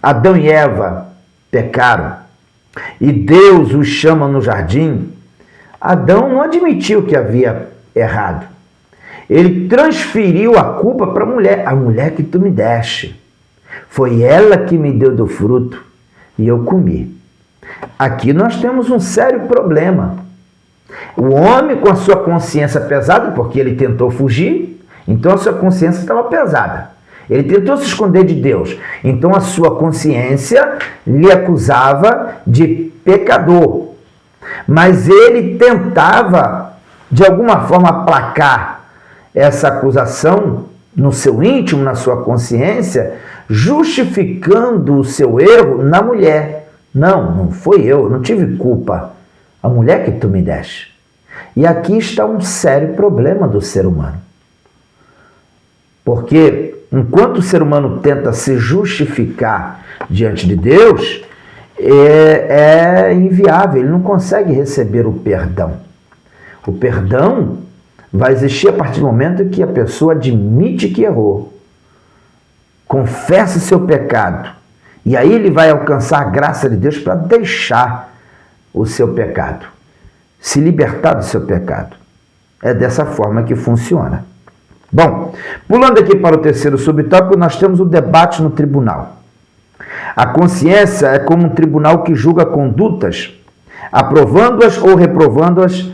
Adão e Eva pecaram e Deus os chama no jardim, Adão não admitiu que havia errado. Ele transferiu a culpa para a mulher que tu me deste. Foi ela que me deu do fruto e eu comi. Aqui nós temos um sério problema. O homem com a sua consciência pesada, porque ele tentou fugir, então a sua consciência estava pesada. Ele tentou se esconder de Deus, então a sua consciência lhe acusava de pecador. Mas ele tentava, de alguma forma, aplacar essa acusação no seu íntimo, na sua consciência, justificando o seu erro na mulher. Não foi eu não tive culpa. A mulher que tu me deste. E aqui está um sério problema do ser humano. Porque enquanto o ser humano tenta se justificar diante de Deus, é inviável, ele não consegue receber o perdão. O perdão vai existir a partir do momento que a pessoa admite que errou, confessa seu pecado, e aí ele vai alcançar a graça de Deus para deixar o seu pecado, se libertar do seu pecado. É dessa forma que funciona. Bom, pulando aqui para o terceiro subtópico, nós temos o debate no tribunal. A consciência é como um tribunal que julga condutas, aprovando-as ou reprovando-as,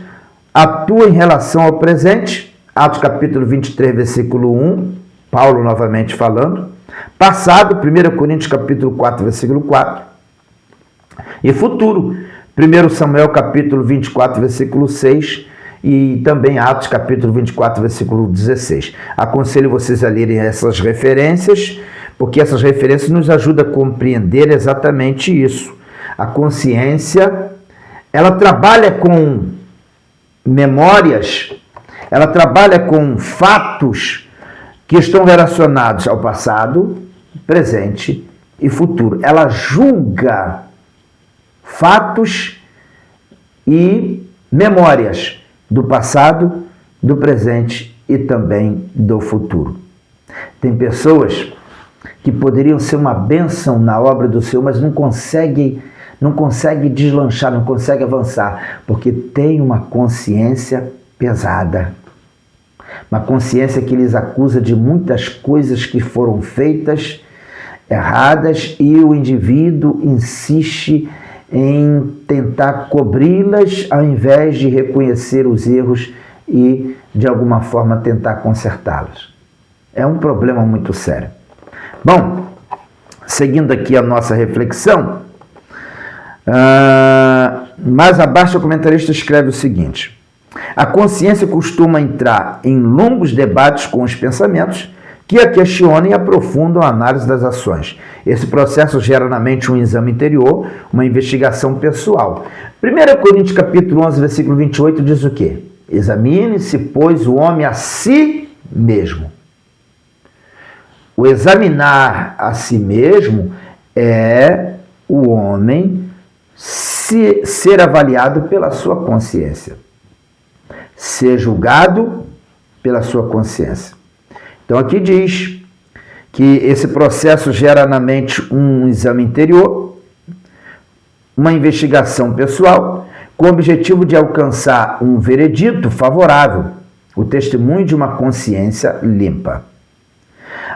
atua em relação ao presente, Atos capítulo 23, versículo 1, Paulo novamente falando, passado, 1 Coríntios capítulo 4, versículo 4, e futuro, 1 Samuel capítulo 24, versículo 6, e também Atos capítulo 24, versículo 16. Aconselho vocês a lerem essas referências, porque essas referências nos ajudam a compreender exatamente isso. A consciência, ela trabalha com memórias, ela trabalha com fatos que estão relacionados ao passado, presente e futuro. Ela julga fatos e memórias do passado, do presente e também do futuro. Tem pessoas que poderiam ser uma bênção na obra do Senhor, mas não conseguem deslanchar, não conseguem avançar, porque tem uma consciência pesada. Uma consciência que lhes acusa de muitas coisas que foram feitas erradas e o indivíduo insiste em tentar cobri-las ao invés de reconhecer os erros e, de alguma forma, tentar consertá-las. É um problema muito sério. Bom, seguindo aqui a nossa reflexão, mais abaixo o comentarista escreve o seguinte: a consciência costuma entrar em longos debates com os pensamentos que a questionam e aprofundam a análise das ações. Esse processo gera na mente um exame interior, uma investigação pessoal. 1 Coríntios capítulo 11, versículo 28 diz o quê? Examine-se, pois, o homem a si mesmo. O examinar a si mesmo é o homem ser avaliado pela sua consciência, ser julgado pela sua consciência. Então aqui diz que esse processo gera na mente um exame interior, uma investigação pessoal, com o objetivo de alcançar um veredito favorável, o testemunho de uma consciência limpa.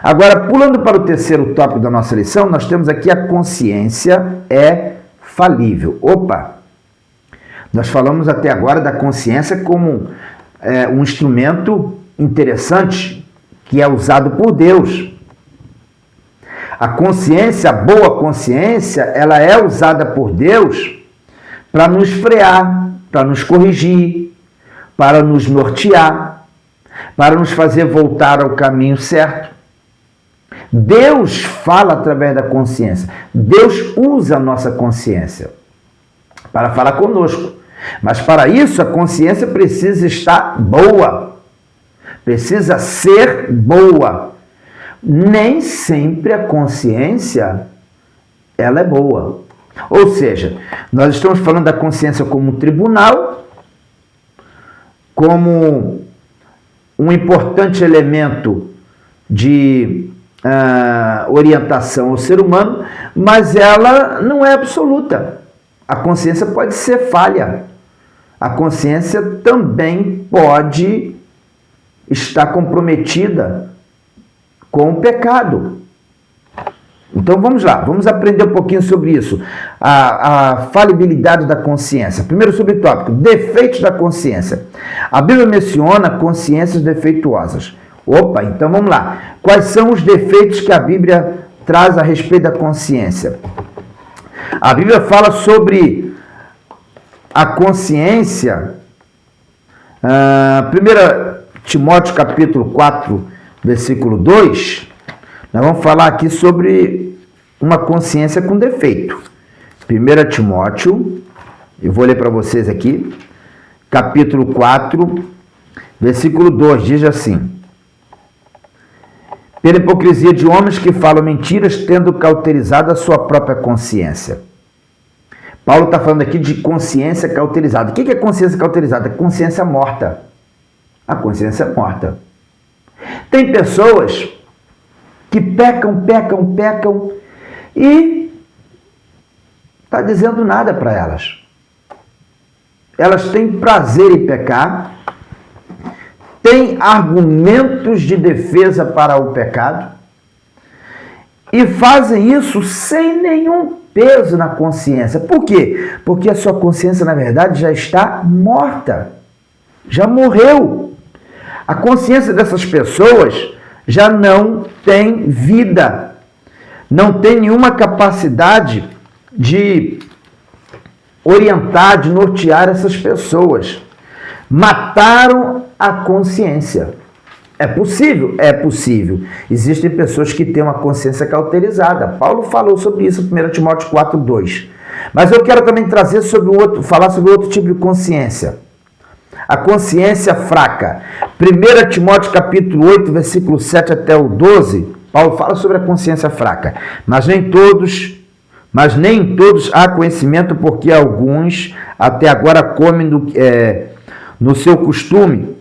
Agora, pulando para o terceiro tópico da nossa lição, nós temos aqui a consciência é falível. Opa! Nós falamos até agora da consciência como um instrumento interessante que é usado por Deus. A consciência, a boa consciência, ela é usada por Deus para nos frear, para nos corrigir, para nos nortear, para nos fazer voltar ao caminho certo. Deus fala através da consciência. Deus usa a nossa consciência para falar conosco. Mas para isso a consciência precisa estar boa. Precisa ser boa. Nem sempre a consciência ela é boa. Ou seja, nós estamos falando da consciência como um tribunal, como um importante elemento de orientação ao ser humano, mas ela não é absoluta. A consciência pode ser falha. A consciência também pode estar comprometida com o pecado. Então vamos lá, vamos aprender um pouquinho sobre isso. A falibilidade da consciência. Primeiro subtópico, defeitos da consciência. A Bíblia menciona consciências defeituosas. Opa, então vamos lá. Quais são os defeitos que a Bíblia traz a respeito da consciência? A Bíblia fala sobre a consciência, 1 Timóteo capítulo 4, versículo 2, nós vamos falar aqui sobre uma consciência com defeito. 1 Timóteo, eu vou ler para vocês aqui, capítulo 4, versículo 2, diz assim: pela hipocrisia de homens que falam mentiras, tendo cauterizado a sua própria consciência. Paulo está falando aqui de consciência cauterizada. O que é consciência cauterizada? Consciência morta. A consciência é morta. Tem pessoas que pecam e está dizendo nada para elas. Elas têm prazer em pecar, têm argumentos de defesa para o pecado e fazem isso sem nenhum peso na consciência. Por quê? Porque a sua consciência, na verdade, já está morta. Já morreu. A consciência dessas pessoas já não tem vida. Não tem nenhuma capacidade de orientar, de nortear essas pessoas. Mataram a consciência. É possível? É possível. Existem pessoas que têm uma consciência cauterizada. Paulo falou sobre isso em 1 Timóteo 4, 2. Mas eu quero também falar sobre outro tipo de consciência. A consciência fraca. 1 Timóteo capítulo 8, versículo 7 até o 12, Paulo fala sobre a consciência fraca. Mas nem em todos há conhecimento, porque alguns até agora comem no seu costume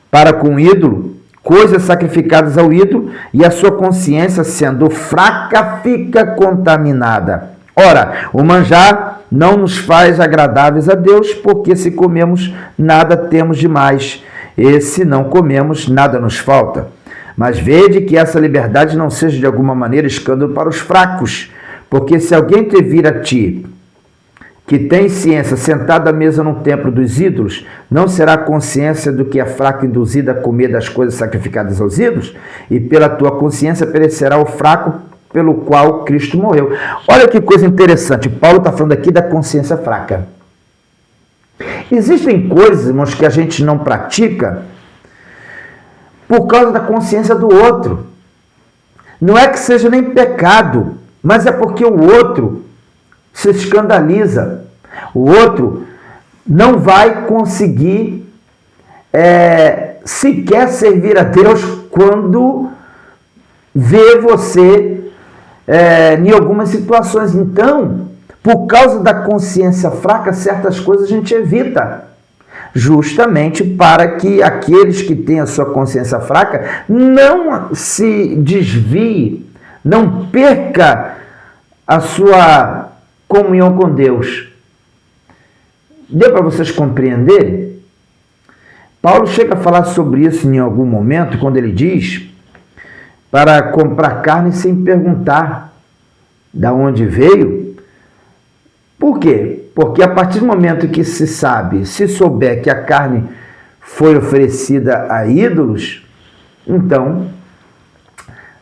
para com o ídolo, coisas sacrificadas ao ídolo, e a sua consciência, sendo fraca, fica contaminada. Ora, o manjar não nos faz agradáveis a Deus, porque se comemos, nada temos demais, e se não comemos, nada nos falta. Mas vede que essa liberdade não seja de alguma maneira escândalo para os fracos, porque se alguém te vir a ti que tem ciência, sentado à mesa no templo dos ídolos, não será consciência do que é fraco induzido a comer das coisas sacrificadas aos ídolos? E pela tua consciência perecerá o fraco pelo qual Cristo morreu. Olha que coisa interessante, Paulo está falando aqui da consciência fraca. Existem coisas, irmãos, que a gente não pratica por causa da consciência do outro. Não é que seja nem pecado, mas é porque o outro se escandaliza. O outro não vai conseguir sequer servir a Deus quando vê você em algumas situações. Então, por causa da consciência fraca, certas coisas a gente evita, justamente para que aqueles que têm a sua consciência fraca não se desvie, não perca a sua comunhão com Deus. Deu para vocês compreenderem? Paulo chega a falar sobre isso em algum momento, quando ele diz para comprar carne sem perguntar de onde veio. Por quê? Porque a partir do momento que se sabe, se souber que a carne foi oferecida a ídolos, então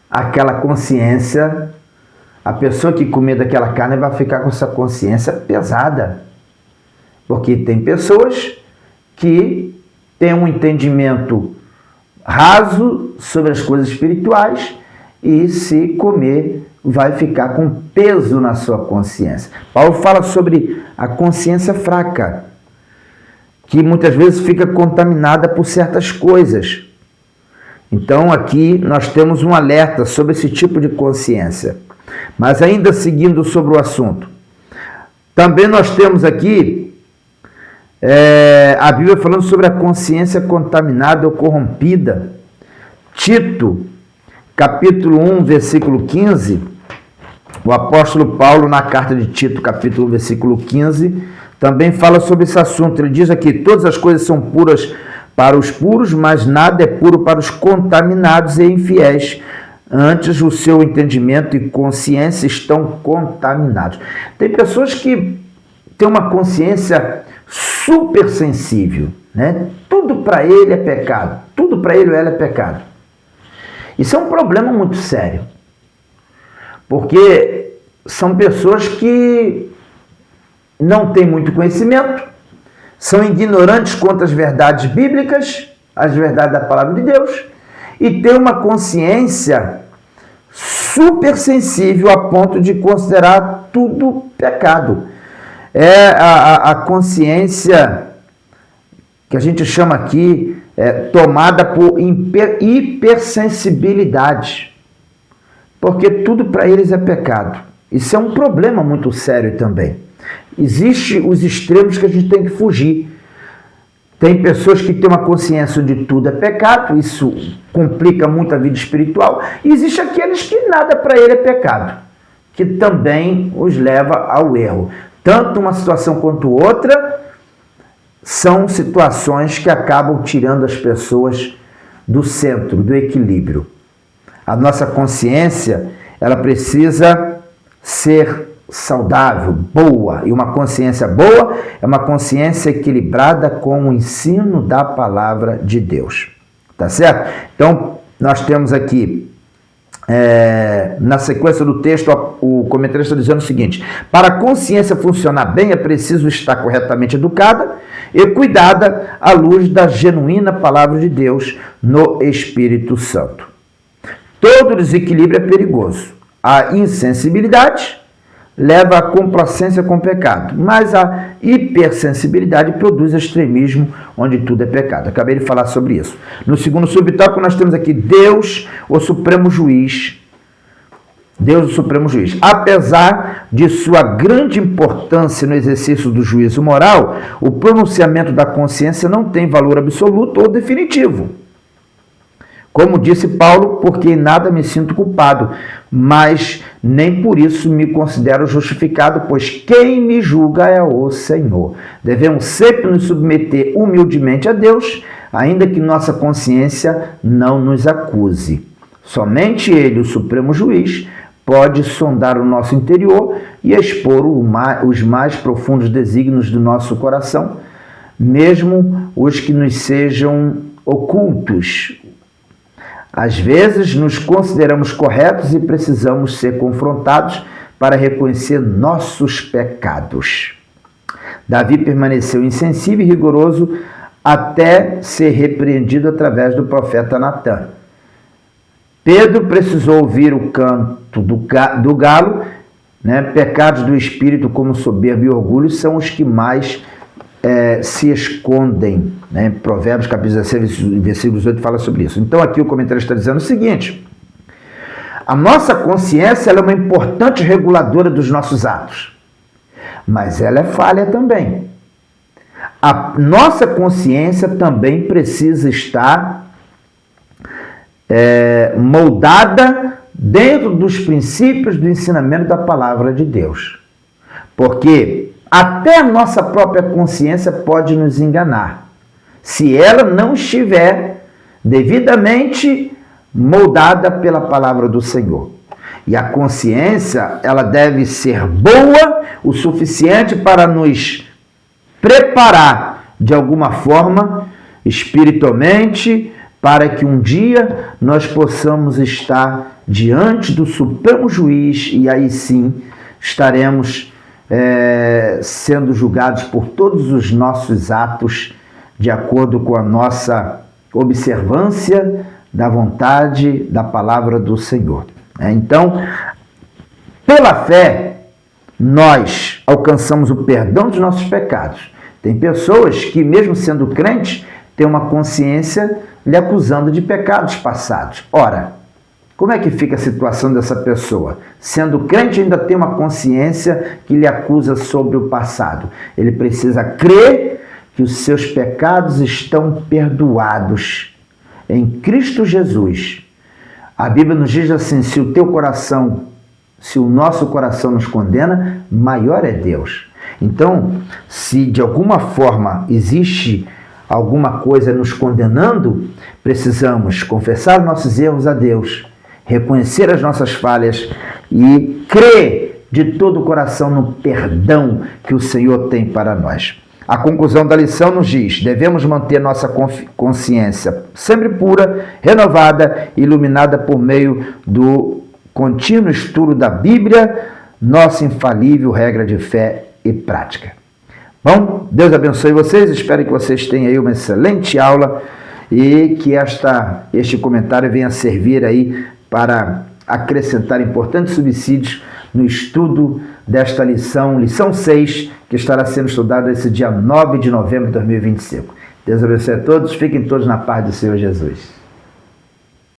aquela consciência, a pessoa que comer daquela carne vai ficar com essa consciência pesada. Porque tem pessoas que têm um entendimento raso sobre as coisas espirituais e se comer vai ficar com peso na sua consciência. Paulo fala sobre a consciência fraca, que muitas vezes fica contaminada por certas coisas. Então aqui nós temos um alerta sobre esse tipo de consciência. Mas ainda seguindo sobre o assunto, também nós temos aqui a Bíblia falando sobre a consciência contaminada ou corrompida. Tito, capítulo 1, versículo 15, o apóstolo Paulo, na carta de Tito, capítulo 1, versículo 15, também fala sobre esse assunto. Ele diz aqui: todas as coisas são puras para os puros, mas nada é puro para os contaminados e infiéis. Antes, o seu entendimento e consciência estão contaminados. Tem pessoas que têm uma consciência super sensível, né? Tudo para ele é pecado, tudo para ele ou ela é pecado. Isso é um problema muito sério, porque são pessoas que não têm muito conhecimento, são ignorantes quanto às verdades bíblicas, às verdades da palavra de Deus, e têm uma consciência super sensível a ponto de considerar tudo pecado. É a consciência que a gente chama aqui tomada por hipersensibilidade, porque tudo para eles é pecado. Isso é um problema muito sério também. Existem os extremos que a gente tem que fugir. Tem pessoas que têm uma consciência de tudo é pecado, isso complica muito a vida espiritual, e existe aqueles que nada para ele é pecado, que também os leva ao erro. Tanto uma situação quanto outra são situações que acabam tirando as pessoas do centro, do equilíbrio. A nossa consciência, ela precisa ser saudável, boa, e uma consciência boa é uma consciência equilibrada com o ensino da palavra de Deus, tá certo? Então, nós temos aqui, na sequência do texto, o comentarista está dizendo o seguinte: para a consciência funcionar bem, é preciso estar corretamente educada e cuidada à luz da genuína palavra de Deus no Espírito Santo. Todo desequilíbrio é perigoso. A insensibilidade leva à complacência com o pecado, mas a hipersensibilidade produz extremismo, onde tudo é pecado. Acabei de falar sobre isso. No segundo subtópico, nós temos aqui Deus, o Supremo Juiz. Deus, o Supremo Juiz. Apesar de sua grande importância no exercício do juízo moral, o pronunciamento da consciência não tem valor absoluto ou definitivo. Como disse Paulo, porque em nada me sinto culpado, mas nem por isso me considero justificado, pois quem me julga é o Senhor. Devemos sempre nos submeter humildemente a Deus, ainda que nossa consciência não nos acuse. Somente Ele, o Supremo Juiz, pode sondar o nosso interior e expor os mais profundos desígnios do nosso coração, mesmo os que nos sejam ocultos. Às vezes nos consideramos corretos e precisamos ser confrontados para reconhecer nossos pecados. Davi permaneceu insensível e rigoroso até ser repreendido através do profeta Natã. Pedro precisou ouvir o canto do galo, né? Pecados do espírito como soberba e orgulho são os que mais se escondem, né? Provérbios capítulo 16, versículo 18 fala sobre isso. Então aqui o comentário está dizendo o seguinte: a nossa consciência ela é uma importante reguladora dos nossos atos, mas ela é falha também. A nossa consciência também precisa estar moldada dentro dos princípios do ensinamento da palavra de Deus. Porque até a nossa própria consciência pode nos enganar, se ela não estiver devidamente moldada pela palavra do Senhor. E a consciência, ela deve ser boa o suficiente para nos preparar de alguma forma, espiritualmente, para que um dia nós possamos estar diante do Supremo Juiz e aí sim estaremos sendo julgados por todos os nossos atos de acordo com a nossa observância da vontade da palavra do Senhor. Então, pela fé, nós alcançamos o perdão dos nossos pecados. Tem pessoas que, mesmo sendo crentes, têm uma consciência lhe acusando de pecados passados. Ora, como é que fica a situação dessa pessoa? Sendo crente, ainda tem uma consciência que lhe acusa sobre o passado. Ele precisa crer que os seus pecados estão perdoados em Cristo Jesus. A Bíblia nos diz assim: se o teu coração, se o nosso coração nos condena, maior é Deus. Então, se de alguma forma existe alguma coisa nos condenando, precisamos confessar nossos erros a Deus, reconhecer as nossas falhas e crer de todo o coração no perdão que o Senhor tem para nós. A conclusão da lição nos diz: devemos manter nossa consciência sempre pura, renovada e iluminada por meio do contínuo estudo da Bíblia, nossa infalível regra de fé e prática. Bom, Deus abençoe vocês, espero que vocês tenham aí uma excelente aula e que este comentário venha servir aí para acrescentar importantes subsídios no estudo desta lição 6, que estará sendo estudada esse dia 9 de novembro de 2025. Deus abençoe a todos, fiquem todos na paz do Senhor Jesus.